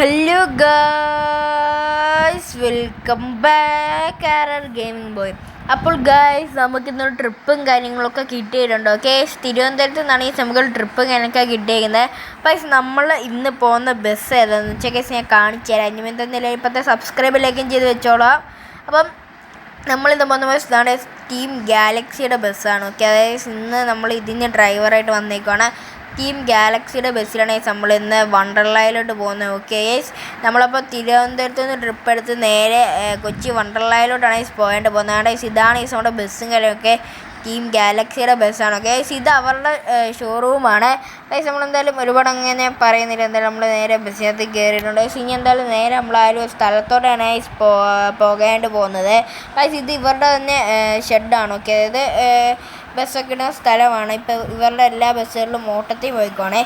Hello guys, welcome back R gaming boy. അപ്പോൾ guys, നമുക്കിന്നൊരു ട്രിപ്പും കാര്യങ്ങളൊക്കെ കിട്ടിയിട്ടുണ്ട്. ഓക്കെ, തിരുവനന്തപുരത്ത് നിന്നാണ് ഈ നമുക്ക് ട്രിപ്പും കാര്യങ്ങളൊക്കെ കിട്ടിയിരിക്കുന്നത്. ഗായ്സ്, നമ്മൾ ഇന്ന് പോകുന്ന ബസ് ഏതാണെന്ന് വെച്ചാൽ ഗായ്സ് ഞാൻ കാണിച്ചു തരാം. ഇനി എന്തെങ്കിലും ഇപ്പോഴത്തെ സബ്സ്ക്രൈബിലേക്കും ചെയ്ത് വെച്ചോളാം. അപ്പം നമ്മളിന്ന് പോകുന്ന ബസ് ഇതാണ് ടീം ഗാലക്സിയുടെ ബസ്സാണ്. ഓക്കെ, അതായത് ഇന്ന് നമ്മൾ ഇതിന് ഡ്രൈവറായിട്ട് വന്നേക്കുവാണ്. ടീം ഗാലക്സിയുടെ ബസ്സിലാണ് നമ്മൾ ഇന്ന് വണ്ടർലായിലോട്ട് പോകുന്നത്. ഓക്കെ, നമ്മളപ്പോൾ തിരുവനന്തപുരത്ത് നിന്ന് ട്രിപ്പ് എടുത്ത് നേരെ കൊച്ചി വണ്ടർലായിലോട്ടാണ് പോയിട്ട് പോകുന്നത്. ഇതാണ് നമ്മുടെ ബസ്സും കാര്യമൊക്കെ ടീം ഗാലക്സിയുടെ ബസ്സാണ്. ഓക്കെ, ഇത് അവരുടെ ഷോറൂമാണ്. നമ്മളെന്തായാലും ഒരുപാട് അങ്ങനെ പറയുന്നില്ല. എന്തായാലും നമ്മൾ നേരെ ബസ്സിനകത്ത് കയറിയിട്ടുണ്ട്. ഇനി എന്തായാലും നേരെ നമ്മൾ ആ ഒരു സ്ഥലത്തോട്ടാണ് പോകേണ്ടി പോകുന്നത്. ഇത് ഇവരുടെ തന്നെ ഷെഡാണ്. ഓക്കെ, അതായത് ബസ്സൊക്കെ ഇടുന്ന സ്ഥലമാണ്. ഇപ്പോൾ ഇവരുടെ എല്ലാ ബസ്സുകളിലും ഓട്ടത്തിൽ പോയിക്കോണേ.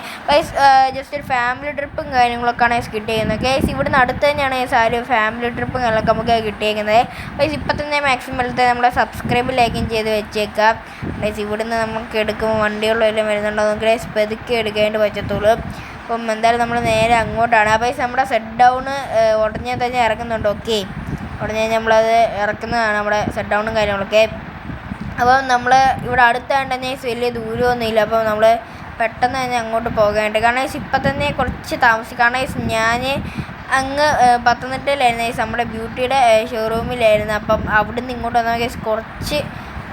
ജസ്റ്റ് ഒരു ഫാമിലി ട്രിപ്പും കാര്യങ്ങളൊക്കെയാണ് കിട്ടിയിരിക്കുന്നത്. കേസ് ഇവിടുന്ന് അടുത്ത് തന്നെയാണ് ആ ഒരു ഫാമിലി ട്രിപ്പും കാര്യങ്ങളൊക്കെ നമുക്ക് കിട്ടിയിരിക്കുന്നത്. ഇപ്പം തന്നെ മാക്സിമം എടുത്ത് നമ്മുടെ സബ്സ്ക്രൈബ് ലൈക്കും ചെയ്ത് വെച്ചേക്കാം. ഇവിടുന്ന് നമുക്ക് എടുക്കുമ്പോൾ വണ്ടികളെല്ലാം വരുന്നുണ്ടോ നമുക്ക് പെതുക്കി എടുക്കേണ്ടി പറ്റത്തുള്ളൂ. അപ്പം എന്തായാലും നമ്മൾ നേരെ അങ്ങോട്ടാണ്. നമ്മുടെ സെറ്റ് ഡൗൺ ഉടനെ തന്നെ ഇറങ്ങുന്നുണ്ട്. ഓക്കെ, ഉടനെ നമ്മളത് ഇറക്കുന്നതാണ് നമ്മുടെ സെറ്റ് ഡൗണും കാര്യങ്ങളൊക്കെ. അപ്പം നമ്മൾ ഇവിടെ അടുത്തായിട്ട് തന്നെ വലിയ ദൂരമൊന്നുമില്ല. അപ്പോൾ നമ്മൾ പെട്ടെന്ന് തന്നെ അങ്ങോട്ട് പോകേണ്ടത്. കാരണം ഇപ്പം തന്നെ കുറച്ച് താമസിക്കും. കാരണം ഞാൻ അങ്ങ് പത്തനംതിട്ടയിലായിരുന്നു, നമ്മുടെ ബ്യൂട്ടിയുടെ ഷോറൂമിലായിരുന്നു. അപ്പം അവിടെ നിന്ന് ഇങ്ങോട്ട് വന്നാൽ കുറച്ച്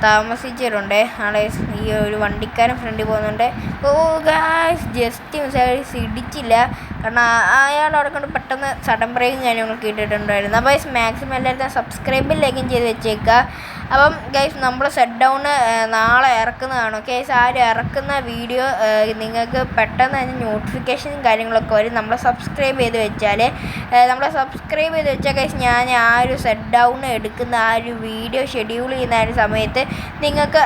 താമസിച്ചിട്ടുണ്ട്. ആളെ ഈ ഒരു വണ്ടിക്കാരൻ ഫ്രണ്ടിൽ പോകുന്നുണ്ട്. ഓ ഗായ്സ്, ജസ്റ്റ് മിസ്സായിട്ട് ഇടിച്ചില്ല. കാരണം അയാൾ അവിടെ കൊണ്ട് പെട്ടെന്ന് സഡൻ ബ്രേക്കും കാര്യങ്ങളൊക്കെ ഇട്ടിട്ടുണ്ടായിരുന്നു. അപ്പോൾ മാക്സിമം എല്ലാവരും സബ്സ്ക്രൈബും ലൈക്കും ചെയ്ത് വെച്ചേക്കുക. അപ്പം ഗൈസ്, നമ്മൾ സെറ്റ് ഡൗൺ നാളെ ഇറക്കുന്നതാണ്. ഓക്കെ, ആ ഒരു ഇറക്കുന്ന വീഡിയോ നിങ്ങൾക്ക് പെട്ടെന്ന് തന്നെ നോട്ടിഫിക്കേഷനും കാര്യങ്ങളൊക്കെ വരും. നമ്മൾ സബ്സ്ക്രൈബ് ചെയ്ത് വെച്ചാൽ ഗൈസ് ഞാൻ ആ ഒരു സെറ്റ് ഡൗൺ എടുക്കുന്ന ആ ഒരു വീഡിയോ ഷെഡ്യൂൾ ചെയ്യുന്ന ആ ഒരു സമയത്ത് നിങ്ങൾക്ക്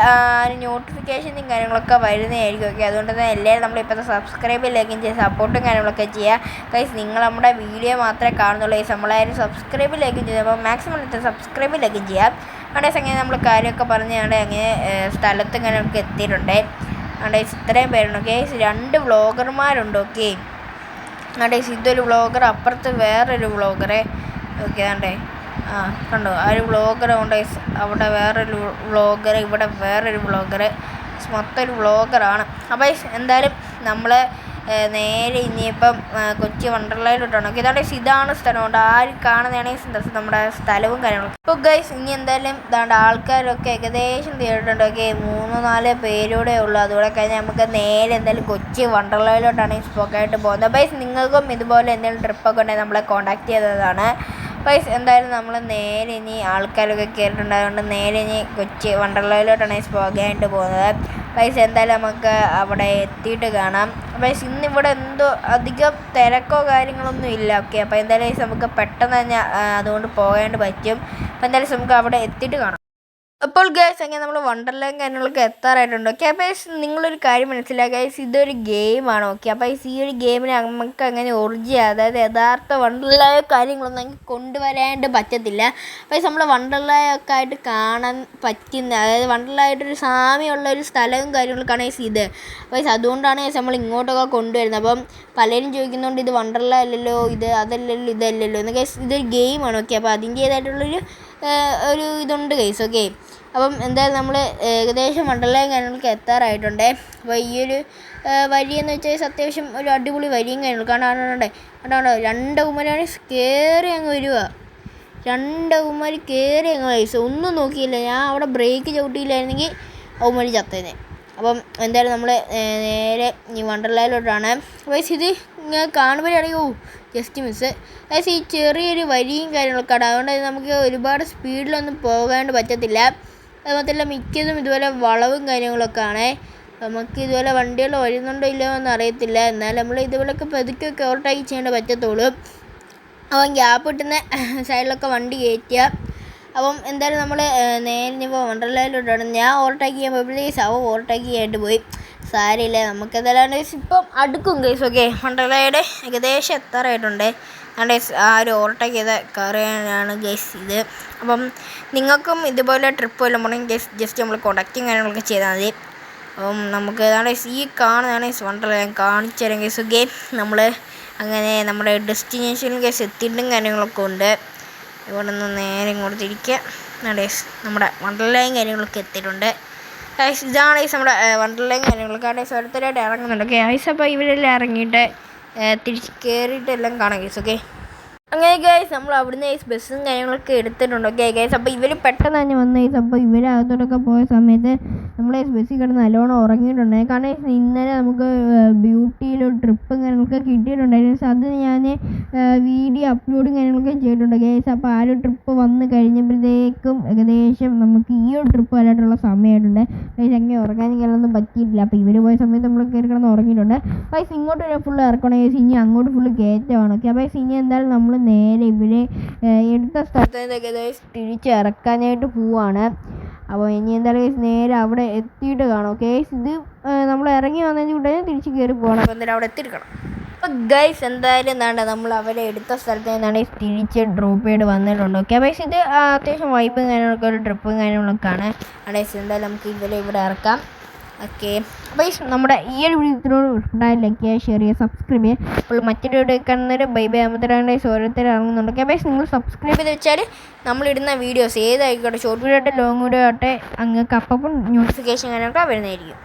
നോട്ടിഫിക്കേഷനും കാര്യങ്ങളൊക്കെ വരുന്നതായിരിക്കും. ഓക്കെ, അതുകൊണ്ട് തന്നെ എല്ലാവരും നമ്മളിപ്പോഴത്തെ സബ്സ്ക്രൈബിലേക്കും ചെയ്ത് സപ്പോർട്ടും കാര്യങ്ങളൊക്കെ ചെയ്യുക. ഗൈസ്, നിങ്ങൾ നമ്മുടെ വീഡിയോ മാത്രമേ കാണുന്നുള്ളൂ. നമ്മളാരും സബ്സ്ക്രൈബിലേക്കും ചെയ്ത് അപ്പോൾ മാക്സിമം സബ്സ്ക്രൈബിലേക്കും ചെയ്യാം. അവിടെ അങ്ങനെ നമ്മൾ കാര്യമൊക്കെ പറഞ്ഞ് അങ്ങനെ സ്ഥലത്ത് ഇങ്ങനെ നമുക്ക് എത്തിയിട്ടുണ്ട്. അവിടെ ഇത്രയും പേരുണ്ട്. ഓക്കെ, 2 വ്ളോഗർമാരുണ്ട്. ഓക്കെ, അവിടെ ഇതൊരു വ്ളോഗർ, അപ്പുറത്ത് വേറൊരു വ്ളോഗറെ. ഓക്കെ, ആണ്ടേ കണ്ടോ, ആ ഒരു വ്ളോഗർ ഉണ്ട്. അവിടെ വേറൊരു വ്ളോഗർ, ഇവിടെ വേറൊരു വ്ളോഗർ, മൊത്തം ഒരു വ്ളോഗറാണ്. അപ്പോൾ എന്തായാലും നമ്മൾ നേരെ ഇനിയിപ്പം കൊച്ചി വണ്ടർലായിലോട്ടാണ്. ഓക്കെ, ഇതാണ് സ്ഥലം. കൊണ്ട് ആര് കാണുന്നതാണെങ്കിൽ നമ്മുടെ സ്ഥലവും കാര്യങ്ങളും. ഇപ്പോൾ ഗൈസ്, ഇനി എന്തായാലും ആൾക്കാരൊക്കെ ഏകദേശം തീർന്നിട്ടുണ്ട്. ഓക്കെ, 3-4 പേരൂടെ ഉള്ളൂ. അതുകൂടെ കഴിഞ്ഞാൽ നമുക്ക് നേരെ എന്തായാലും കൊച്ചി വണ്ടർലായിലോട്ടാണ് പോക്കായിട്ട് പോകുന്നത്. ഗൈസ്, നിങ്ങൾക്കും ഇതുപോലെ എന്തെങ്കിലും ട്രിപ്പൊക്കെ ഉണ്ടെങ്കിൽ നമ്മളെ കോൺടാക്ട് ചെയ്തതാണ്. ഗൈസ്, എന്തായാലും നമ്മൾ നേരെ ഇനി ആൾക്കാരൊക്കെ കയറിയിട്ടുണ്ടായതുകൊണ്ട് നേരെ ഇനി കൊച്ചി വണ്ടർലായിലോട്ടാണ് പോകാനായിട്ട് പോകുന്നത്. ഗൈസ്, എന്തായാലും നമുക്ക് അവിടെ എത്തിയിട്ട് കാണാം. ഗൈസ്, ഇന്നിവിടെ എന്തോ അധികം തിരക്കോ കാര്യങ്ങളൊന്നും ഇല്ല. ഓക്കെ, അപ്പോൾ എന്തായാലും നമുക്ക് പെട്ടെന്ന് തന്നെ അതുകൊണ്ട് പോകാനായിട്ട് പറ്റും. അപ്പോൾ എന്തായാലും നമുക്ക് അവിടെ എത്തിയിട്ട് കാണാം. അപ്പോൾ ഗൈസ്, അങ്ങനെ നമ്മൾ വണ്ടർലാൻഡ് കാര്യങ്ങളൊക്കെ എത്താറായിട്ടുണ്ട്. ഓക്കെ, അപ്പോൾ നിങ്ങളൊരു കാര്യം മനസ്സിലാക്കുക ഗൈസ്, ഇതൊരു ഗെയിമാണ്. ഓക്കെ, അപ്പോൾ ഈ ഒരു ഗെയിമിന് നമുക്ക് അങ്ങനെ അതായത് യഥാർത്ഥ വണ്ടർലായ കാര്യങ്ങളൊന്നും നമുക്ക് കൊണ്ടുവരാനായിട്ട് പറ്റത്തില്ല. അപ്പോൾ നമ്മൾ വണ്ടർലായൊക്കെ ആയിട്ട് കാണാൻ പറ്റുന്ന, അതായത് വണ്ടർലായിട്ടൊരു സാമ്യമുള്ള ഒരു സ്ഥലവും കാര്യങ്ങളൊക്കെയാണ് ഇത്. അപ്പോൾ അതുകൊണ്ടാണ് നമ്മൾ ഇങ്ങോട്ടൊക്കെ കൊണ്ടുവരുന്നത്. അപ്പം പലരും ചോദിക്കുന്നുണ്ട്, ഇത് വണ്ടർലാ അല്ലല്ലോ, ഇത് അതല്ലല്ലോ, ഇതല്ലല്ലോ എന്ന്. ഗൈസ്, ഇതൊരു ഗെയിമാണ്. ഓക്കെ, അപ്പോൾ അതിൻ്റേതായിട്ടുള്ളൊരു ഇതുണ്ട് ഗൈസ്. ഓക്കെ, അപ്പം എന്തായാലും നമ്മൾ ഏകദേശം വണ്ടർലായും കാര്യങ്ങളൊക്കെ എത്താറായിട്ടുണ്ട്. അപ്പോൾ ഈ ഒരു വരിയെന്ന് വെച്ചാൽ അത്യാവശ്യം ഒരു അടിപൊളി വരിയും കാര്യങ്ങളും കാണാനുണ്ട്. കണ്ടോ, 2 ഉമ്മരാണ് കയറി അങ്ങ് വരിക. 2 ഉമ്മർ കയറി അങ്ങ് ഗൈസ്, ഒന്നും നോക്കിയില്ല. ഞാൻ അവിടെ ബ്രേക്ക് ചവിട്ടിയില്ലായിരുന്നെങ്കിൽ ഉമ്മരി ചത്തേനെ. അപ്പം എന്തായാലും നമ്മൾ നേരെ ഈ വണ്ടർലായിലോട്ടാണ്. ഗൈസ്, ഇത് ഇങ്ങനെ കാണുമ്പോഴാണെങ്കിൽ ജസ്റ്റ് മിസ്. ഗൈസ്, ഈ ചെറിയൊരു വരിയും കാര്യങ്ങളൊക്കെ ആണ്. അതുകൊണ്ട് നമുക്ക് ഒരുപാട് സ്പീഡിലൊന്നും പോകാണ്ട് പറ്റത്തില്ല. അത് മാത്രമല്ല മിക്കതും ഇതുപോലെ വളവും കാര്യങ്ങളൊക്കെ ആണ്. നമുക്ക് ഇതുപോലെ വണ്ടികൾ വരുന്നുണ്ടോ ഇല്ലയോ എന്ന് അറിയത്തില്ല. എന്നാൽ നമ്മൾ ഇതുപോലെയൊക്കെ പതുക്കെയൊക്കെ ഓവർടേക്ക് ചെയ്യേണ്ട പറ്റത്തുള്ളൂ. അപ്പം ഗ്യാപ്പ് കിട്ടുന്ന സൈഡിലൊക്കെ വണ്ടി കയറ്റുക. അപ്പം എന്തായാലും നമ്മൾ നേരെ ഇപ്പോൾ വണ്ടർലായിലോട്ടാണ്. ഞാൻ ഓവർടേക്ക് ചെയ്യാൻ പോയപ്പോഴത്തേക്ക് ഓവർടേക്ക് ചെയ്യാനായിട്ട് പോയി. സാരമില്ല, നമുക്കെന്തായാലും ഇപ്പം അടുക്കും ഗൈസ്. ഓക്കെ, വണ്ടർലായുടെ ഏകദേശം എത്താറായിട്ടുണ്ട്. ഞാൻ ആ ഒരു ഓവർടേക്ക് ചെയ്ത കയറിയാണ് ഗൈസ് ഇത്. അപ്പം നിങ്ങൾക്കും ഇതുപോലെ ട്രിപ്പ് വല്ലതും പോകണമെങ്കിൽ ജസ്റ്റ് നമ്മൾ കോൺടാക്റ്റും കാര്യങ്ങളൊക്കെ ചെയ്താൽ മതി. അപ്പം നമുക്ക് ഏതാണ്ട് ഈ കാണുന്നതാണ് വണ്ടർലാ. ഞാൻ കാണിച്ചു തരാം ഗൈസ്. ഓക്കെ, നമ്മൾ അങ്ങനെ നമ്മുടെ ഡെസ്റ്റിനേഷനിൽ കേസ് എത്തിയിട്ടും കാര്യങ്ങളൊക്കെ ഉണ്ട്. ഇവിടെ നിന്ന് നേരെ ഇങ്ങോട്ട് തിരിക്കുക. നമ്മുടെ വണ്ടർലയും കാര്യങ്ങളൊക്കെ എത്തിയിട്ടുണ്ട്. ഇതാണ് നമ്മുടെ വണ്ടർലയും കാര്യങ്ങളൊക്കെ ഓരോരുത്തരായിട്ട് ഇറങ്ങുന്നുണ്ട്. ഓക്കെ ഗൈസ്, അപ്പോൾ ഇവരെല്ലാം ഇറങ്ങിയിട്ട് തിരിച്ച് കയറിയിട്ട് എല്ലാം കാണാം ഗൈസ്. ഓക്കെ അങ്ങനെ ഗൈസ് നമ്മൾ അവിടുന്ന് ബസ്സും കാര്യങ്ങളൊക്കെ എടുത്തിട്ടുണ്ട്. ഓക്കെ ഗൈസ്, അപ്പോൾ ഇവർ പെട്ടെന്ന് തന്നെ വന്ന ഗൈസ്. അപ്പോൾ ഇവരകത്തോട്ടൊക്കെ പോയ സമയത്ത് നമ്മൾ ബസ്സിൽ കിടന്ന് നല്ലോണം ഉറങ്ങിയിട്ടുണ്ട്. കാരണം ഇന്നലെ നമുക്ക് ബ്യൂട്ടിയിലൊരു ട്രിപ്പും കാര്യങ്ങളൊക്കെ കിട്ടിയിട്ടുണ്ടായിരുന്നു. അത് ഞാൻ വീഡിയോ അപ്ലോഡും കാര്യങ്ങളൊക്കെ ചെയ്തിട്ടുണ്ട് ഗൈസ്. അപ്പോൾ ആ ഒരു ട്രിപ്പ് വന്ന് കഴിഞ്ഞപ്പോഴത്തേക്കും ഏകദേശം നമുക്ക് ഈ ഒരു ട്രിപ്പ് വരായിട്ടുള്ള സമയമായിട്ടുണ്ട് ഗൈസ്. അങ്ങനെ ഉറങ്ങാനും കാര്യമൊന്നും പറ്റിയിട്ടില്ല. അപ്പോൾ ഇവർ പോയ സമയത്ത് നമ്മൾ കയറി കിടന്ന് ഉറങ്ങിയിട്ടുണ്ട് ഗൈസ്. ഇങ്ങോട്ട് ഫുള്ള് ഇറക്കണം ഗൈസ്. ഇനി അങ്ങോട്ട് ഫുള്ള് കയറ്റമാണ്. ഓക്കെ അപ്പോൾ ഇനി എന്തായാലും നമ്മൾ നേരെ ഇവരെ എടുത്ത സ്ഥലത്തേക്ക് തിരിച്ച് ഇറക്കാനായിട്ട് പോവാണ്. അപ്പോൾ ഇനി എന്തായാലും നേരെ അവിടെ എത്തിയിട്ട് കാണും. ഓക്കെ ഇത് നമ്മൾ ഇറങ്ങി വന്നതിന് ഉടനെ തിരിച്ച് കയറി പോകണം. അപ്പോൾ എന്തായാലും അവിടെ എത്തിയിരിക്കണം. അപ്പോൾ ഗൈസ് എന്തായാലും എന്താണ്ട് നമ്മൾ അവരെ എടുത്ത സ്ഥലത്ത് നിന്നാണ് തിരിച്ച് ഡ്രോപ്പ് ചെയ്ത് വന്നിട്ടുണ്ട്. ഓക്കെ അപ്പോൾ ഇത് അത്യാവശ്യം വൈബും കാര്യങ്ങളൊക്കെ ഒരു ട്രിപ്പും കാര്യങ്ങളൊക്കെയാണ്. എന്തായാലും നമുക്ക് ഇവരെ ഇവിടെ ഇറക്കാം. ഓക്കെ അപ്പോൾ നമ്മുടെ ഈ ഒരു വീഡിയോത്തിനോട് ഇഷ്ടമായി ലൈക്ക് ചെയ്യുക, ഷെയർ ചെയ്യുക, സബ്സ്ക്രൈബ് ചെയ്യുക. അപ്പോൾ മറ്റൊരു വീഡിയോ കാണുന്നവർ ബൈ ബൈ. ആകുമ്പോഴത്തേക്ക് ഓരോരുത്തർ ഇറങ്ങുന്നുണ്ട്. ഓക്കെ അപ്പോൾ നിങ്ങൾ സബ്സ്ക്രൈബ് ചെയ്ത് വെച്ചാൽ നമ്മളിടുന്ന വീഡിയോസ് ഏതായിക്കോട്ടെ, ഷോർട്ട് വീഡിയോ ആട്ടെ ലോങ് വീഡിയോ ആട്ടെ, അങ്ങക്ക് അപ്പം നോട്ടിഫിക്കേഷൻ കാര്യങ്ങളൊക്കെ വരുന്നതായിരിക്കും.